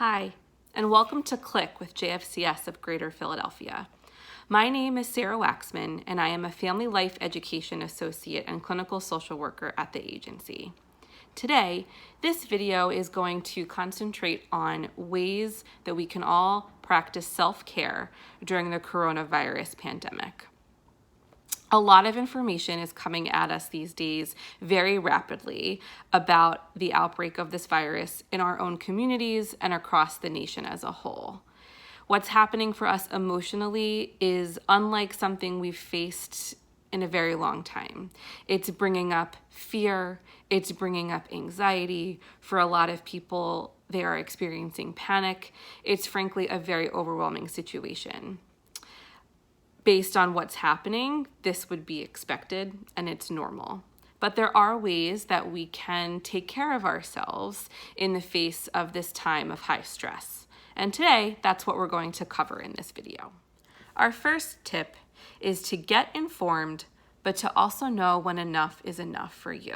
Hi, and welcome to Click with JFCS of Greater Philadelphia. My name is Sarah Waxman, and I am a Family Life Education Associate and Clinical Social Worker at the agency. Today, this video is going to concentrate on ways that we can all practice self-care during the coronavirus pandemic. A lot of information is coming at us these days very rapidly about the outbreak of this virus in our own communities and across the nation as a whole. What's happening for us emotionally is unlike something we've faced in a very long time. It's bringing up fear, it's bringing up anxiety. For a lot of people, they are experiencing panic. It's frankly a very overwhelming situation. Based on what's happening, this would be expected and it's normal. But there are ways that we can take care of ourselves in the face of this time of high stress. And today, that's what we're going to cover in this video. Our first tip is to get informed, but to also know when enough is enough for you.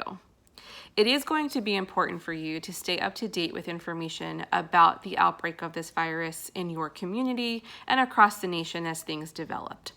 It is going to be important for you to stay up to date with information about the outbreak of this virus in your community and across the nation as things develop.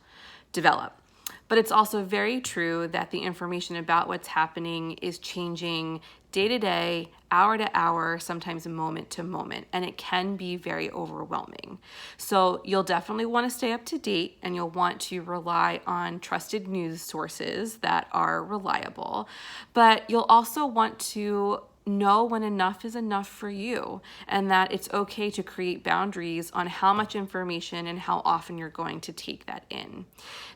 But it's also very true that the information about what's happening is changing day to day, hour to hour, sometimes moment to moment, and it can be very overwhelming. So you'll definitely want to stay up to date and you'll want to rely on trusted news sources that are reliable, but you'll also want to know when enough is enough for you and that it's okay to create boundaries on how much information and how often you're going to take that in.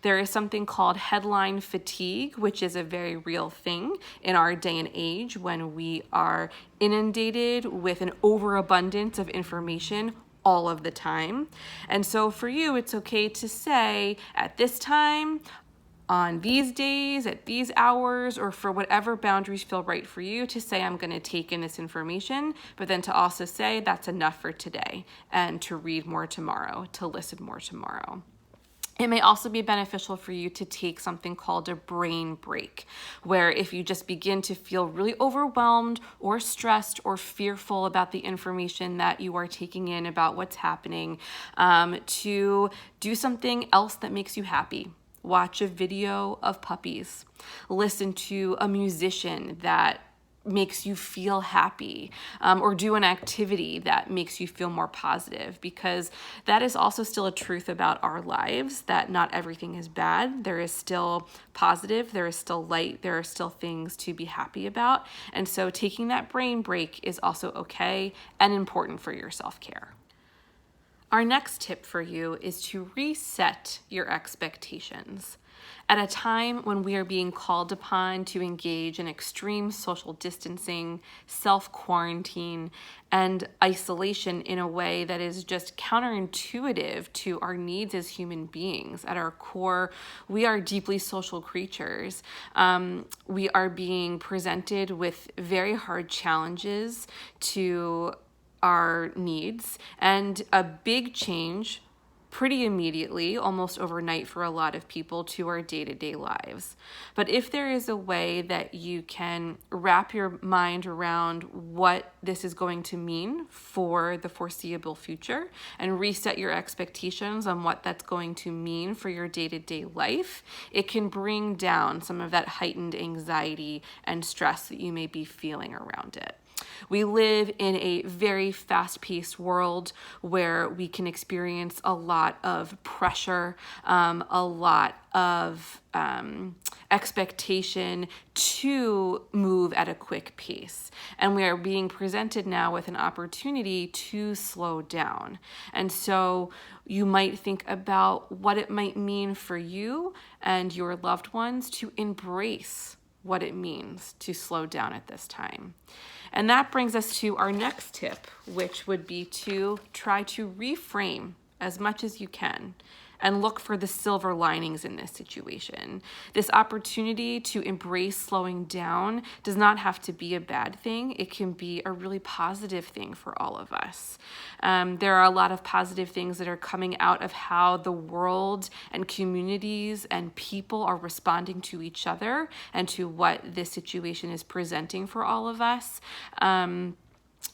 There is something called headline fatigue, which is a very real thing in our day and age when we are inundated with an overabundance of information all of the time. And so for you, it's okay to say at this time, on these days, at these hours, or for whatever boundaries feel right for you, to say I'm going to take in this information, but then to also say that's enough for today and to read more tomorrow, to listen more tomorrow. It may also be beneficial for you to take something called a brain break, where if you just begin to feel really overwhelmed or stressed or fearful about the information that you are taking in about what's happening, to do something else that makes you happy. Watch a video of puppies, listen to a musician that makes you feel happy, or do an activity that makes you feel more positive, because that is also still a truth about our lives, that not everything is bad. There is still positive, there is still light, there are still things to be happy about. And so taking that brain break is also okay and important for your self-care. Our next tip for you is to reset your expectations. At a time when we are being called upon to engage in extreme social distancing, self-quarantine, and isolation in a way that is just counterintuitive to our needs as human beings. At our core, we are deeply social creatures. We are being presented with very hard challenges to our needs, and a big change pretty immediately, almost overnight for a lot of people, to our day-to-day lives. But if there is a way that you can wrap your mind around what this is going to mean for the foreseeable future and reset your expectations on what that's going to mean for your day-to-day life, it can bring down some of that heightened anxiety and stress that you may be feeling around it. We live in a very fast-paced world where we can experience a lot of pressure, a lot of expectation to move at a quick pace. And we are being presented now with an opportunity to slow down. And so you might think about what it might mean for you and your loved ones to embrace what it means to slow down at this time. And that brings us to our next tip, which would be to try to reframe as much as you can and look for the silver linings in this situation. This opportunity to embrace slowing down does not have to be a bad thing. It can be a really positive thing for all of us. There are a lot of positive things that are coming out of how the world and communities and people are responding to each other and to what this situation is presenting for all of us.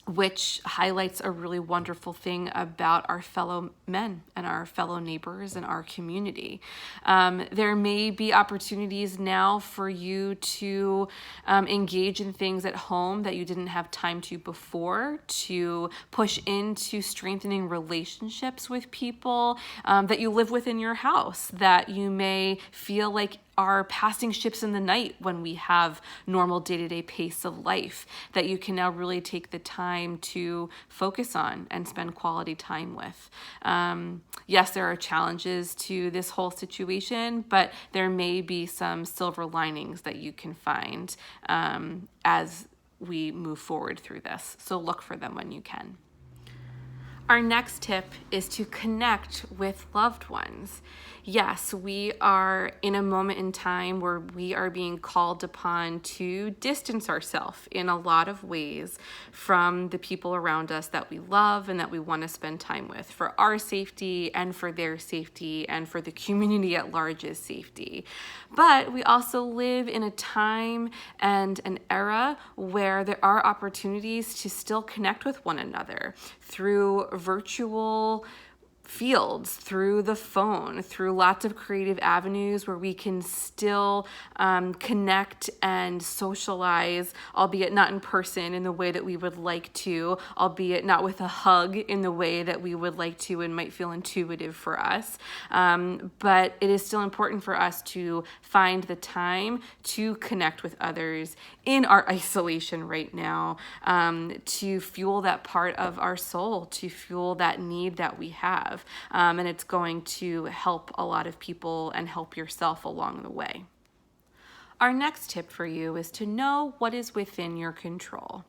which highlights a really wonderful thing about our fellow men and our fellow neighbors and our community. There may be opportunities now for you to engage in things at home that you didn't have time to before, to push into strengthening relationships with people that you live with in your house, that you may feel like are passing ships in the night when we have normal day-to-day pace of life, that you can now really take the time to focus on and spend quality time with. Yes, there are challenges to this whole situation, but there may be some silver linings that you can find as we move forward through this. So look for them when you can. Our next tip is to connect with loved ones. Yes, we are in a moment in time where we are being called upon to distance ourselves in a lot of ways from the people around us that we love and that we want to spend time with, for our safety and for their safety and for the community at large's safety. But we also live in a time and an era where there are opportunities to still connect with one another through virtual fields, through the phone, through lots of creative avenues where we can still connect and socialize, albeit not in person in the way that we would like to, albeit not with a hug in the way that we would like to and might feel intuitive for us. But it is still important for us to find the time to connect with others in our isolation right now, to fuel that part of our soul, to fuel that need that we have. And it's going to help a lot of people and help yourself along the way. Our next tip for you is to know what is within your control.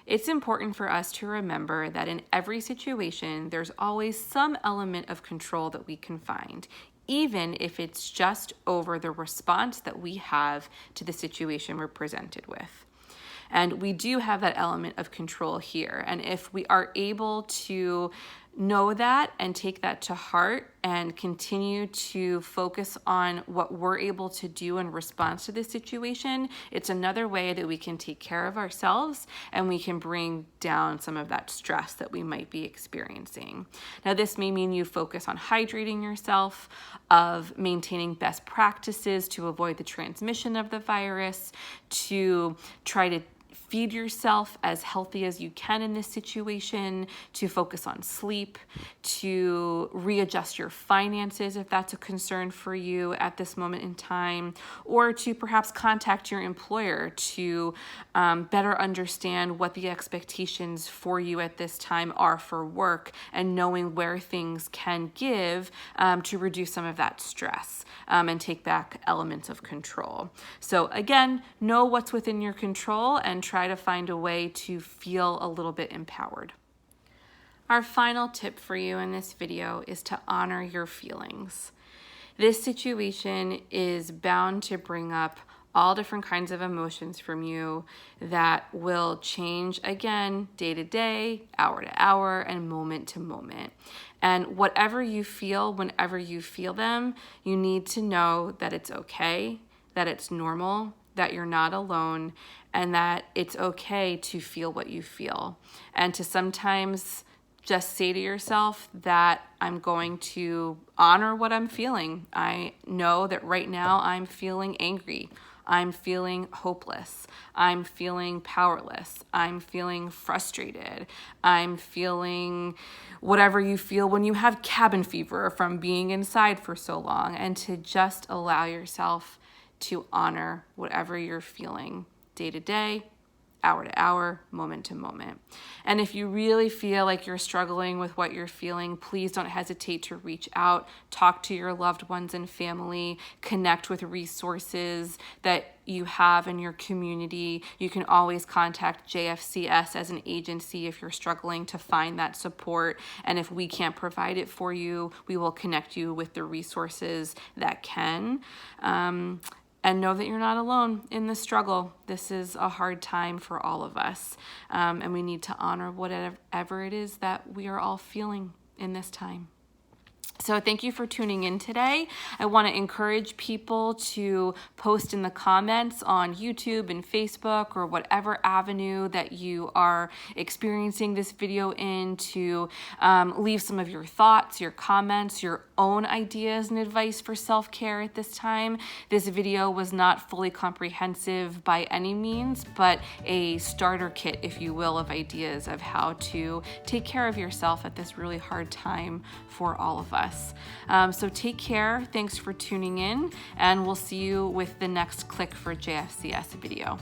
It's important for us to remember that in every situation, there's always some element of control that we can find, even if it's just over the response that we have to the situation we're presented with. And we do have that element of control here. And if we are able to know that and take that to heart and continue to focus on what we're able to do in response to this situation, it's another way that we can take care of ourselves and we can bring down some of that stress that we might be experiencing. Now, this may mean you focus on hydrating yourself, of maintaining best practices to avoid the transmission of the virus, to try to feed yourself as healthy as you can in this situation, to focus on sleep, to readjust your finances if that's a concern for you at this moment in time, or to perhaps contact your employer to better understand what the expectations for you at this time are for work and knowing where things can give to reduce some of that stress and take back elements of control. So again, know what's within your control and try to find a way to feel a little bit empowered. Our final tip for you in this video is to honor your feelings. This situation is bound to bring up all different kinds of emotions from you that will change again day to day, hour to hour, and moment to moment. And whatever you feel, whenever you feel them, you need to know that it's okay, that it's normal, that you're not alone, and that it's okay to feel what you feel. And to sometimes just say to yourself that I'm going to honor what I'm feeling. I know that right now I'm feeling angry. I'm feeling hopeless. I'm feeling powerless. I'm feeling frustrated. I'm feeling whatever you feel when you have cabin fever from being inside for so long, and to just allow yourself to honor whatever you're feeling day to day, hour to hour, moment to moment. And if you really feel like you're struggling with what you're feeling, please don't hesitate to reach out, talk to your loved ones and family, connect with resources that you have in your community. You can always contact JFCS as an agency if you're struggling to find that support. And if we can't provide it for you, we will connect you with the resources that can. And know that you're not alone in the struggle. This is a hard time for all of us. And we need to honor whatever it is that we are all feeling in this time. So thank you for tuning in today. I want to encourage people to post in the comments on YouTube and Facebook or whatever avenue that you are experiencing this video in, to leave some of your thoughts, your comments, your own ideas and advice for self-care at this time. This video was not fully comprehensive by any means, but a starter kit, if you will, of ideas of how to take care of yourself at this really hard time for all of us. So take care. Thanks for tuning in, and we'll see you with the next Click for JFCS video.